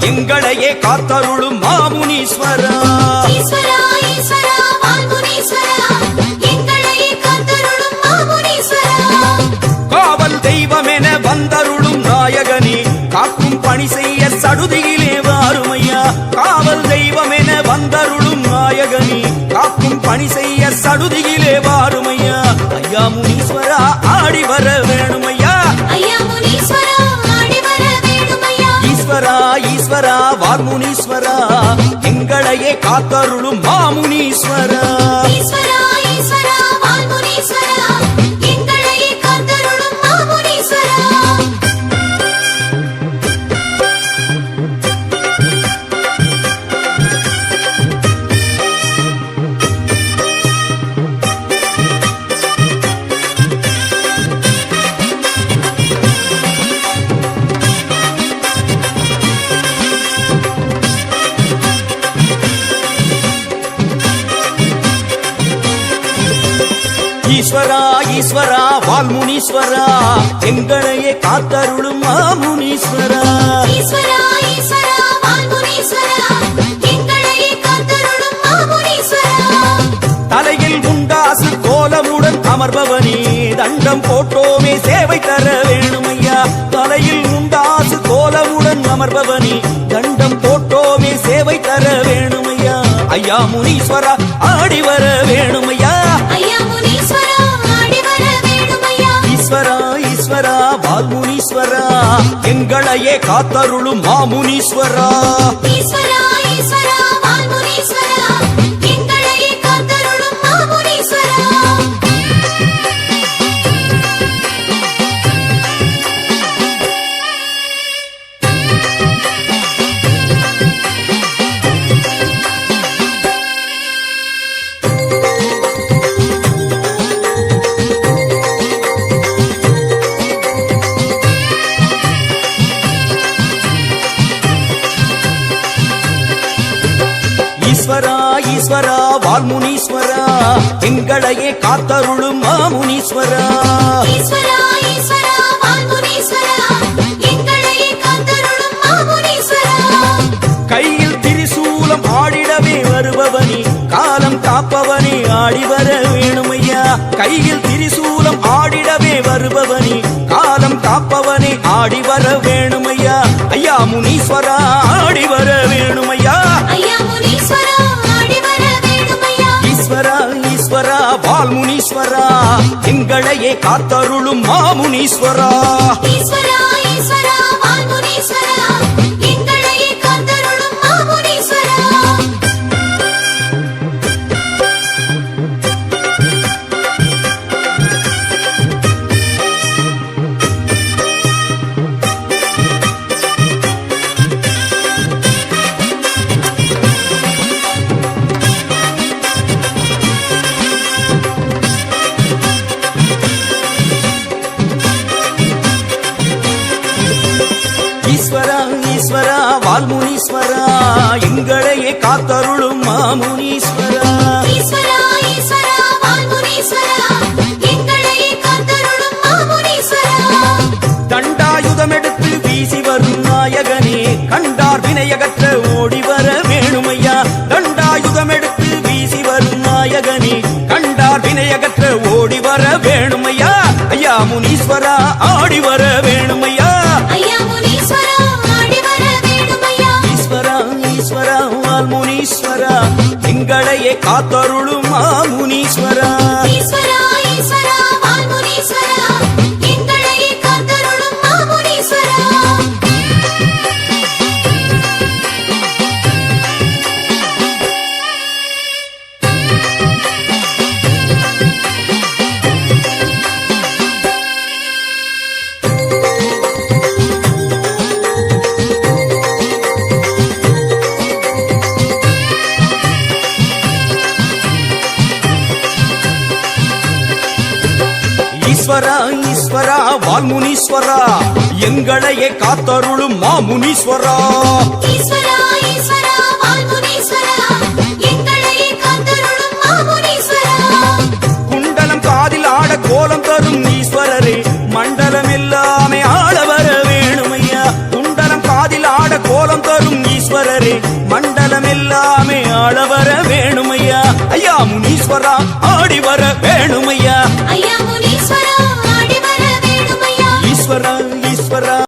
எங்களையே காத்தருளும் மாமுனீஸ்வரா. ஈஸ்வரா ஈஸ்வரா வால்முனீஸ்வரா, எங்களையே காத்தருளும் மாமுனீஸ்வரா. காவல் தெய்வமென வந்தருளும் நாயகனே, காக்கும் பணி செய்ய சடுதியிலே வாருமையா. காவல் தெய்வமென வந்தருளும் நாயகனே, காக்கும் பணி செய்ய சடுதியிலே வாருமையா. ஐயா முனீஸ்வரா ஆடி வர வேணுமையா. ஐயா முனீஸ்வரா ஆடி வர வேணுமையா. ஈஸ்வரா ஈஸ்வரா வால்முனீஸ்வரா, எங்களையே காத்தருளும் மாமுனீஸ்வரா. ஈஸ்வரா ஈஸ்வரா வால்முனீஸ்வரா, எங்களையே காத்தருளும் மாமுனீஸ்வரா. ஈஸ்வரா ஈஸ்வரா வால்முனீஸ்வரா, எங்களையே காத்தருளும் மாமுனீஸ்வரா. ஈஸ்வரா ஈஸ்வரா வால்முனீஸ்வரா, எங்களையே காத்தருளும் மாமுனீஸ்வரா. தலையில் உண்டாசு கோலமுடன் அமர்பவனே, தண்டம் போட்டோமே சேவை தர வேணுமையா. தலையில் உண்டாசு கோலமுடன் அமர்பவனே, தண்டம் போட்டோமே சேவை தர வேணுமையா. ஐயா முனீஸ்வரா ஆடி வர வேணுமையா. ஐயா முனீஸ்வரா ஆடி வர வேணுமையா. ஈஸ்வரா ஈஸ்வரா வால்முனீஸ்வரா, எங்களையே காத்தருளும் மாமுனீஸ்வரா. ஈஸ்வரா ஈஸ்வரா வால்முனீஸ்வரா, எங்களையே காத்தருளும் மாமுனீஸ்வரா. ஈஸ்வரா ஈஸ்வரா வால்முனீஸ்வரா, எங்களையே காத்தருளும் மாமுனீஸ்வரா. ஈஸ்வரா ஈஸ்வரா வால்முனீஸ்வரா, எங்களையே காத்தருளும் மாமுனீஸ்வரா. கையில் திரிசூலம் ஆடிடவே வருபவனே, காலம் காப்பவனே ஆடி வர வேணுமையா. கையில் திரிசூலம் ஆடிடவே வருபவனே, காலம் காப்பவனே ஆடி வர வேணுமையா. ஐயா முனீஸ்வரா ஆடி வர வேணுமையா. ஐயா முனீஸ்வரா ஆடி வர வேணுமையா. ஈஸ்வரா ஈஸ்வரா வால்முனீஸ்வரா, எங்களையே காத்தருளும் மாமுனீஸ்வரா. ஈஸ்வரா ஈஸ்வரா வால்முனீஸ்வரா, எங்களையே காத்தருளும் மாமுனீஸ்வரா. ஈஸ்வரா ஈஸ்வரா வால்முனீஸ்வரா, எங்களையே காத்தருளும் மாமுனீஸ்வரா. ஈஸ்வரா ஈஸ்வரா வால்முனீஸ்வரா, எங்களையே காத்தருளும் மாமுனீஸ்வரா. தண்டாயுதம் எடுத்து வீசி வரும் நாயகனே, கண்டார் வினையகற்ற ஓடி வர வேணுமையா. தண்டாயுதம் எடுத்து வீசி வரும் நாயகனே, கண்டார் வினையகற்ற ஓடி வர வேணுமையா. ஐயா முனீஸ்வரா ஆடி வர வேணுமையா. ஐயா முனீஸ்வரா ஆடி வர வேணுமையா. ஈஸ்வரா ஈஸ்வரா வால்முனீஸ்வரா, எங்களையே காத்தருளும் மாமுனீஸ்வரா. ஈஸ்வரா ஈஸ்வரா வால்முனீஸ்வரா, எங்களையே காத்தருளும் மாமுனீஸ்வரா. ஈஸ்வரா ஈஸ்வரா வால்முனீஸ்வரா, எங்களையே காத்தருளும் மாமுனீஸ்வரா. ஈஸ்வரா ஈஸ்வரா வால்முனீஸ்வரா, எங்களையே காத்தருளும் மாமுனீஸ்வரா. குண்டலம் காதில் ஆட கோலம் தரும் ஈஸ்வரரே, மண்டலம் எல்லாமே ஆள வர வேணுமையா. குண்டலம் காதில் ஆட கோலம் தரும் முனீஸ்வரரே மண்டலம் எல்லாமே ஆள வர வேணுமையா ஐயா முனீஸ்வரா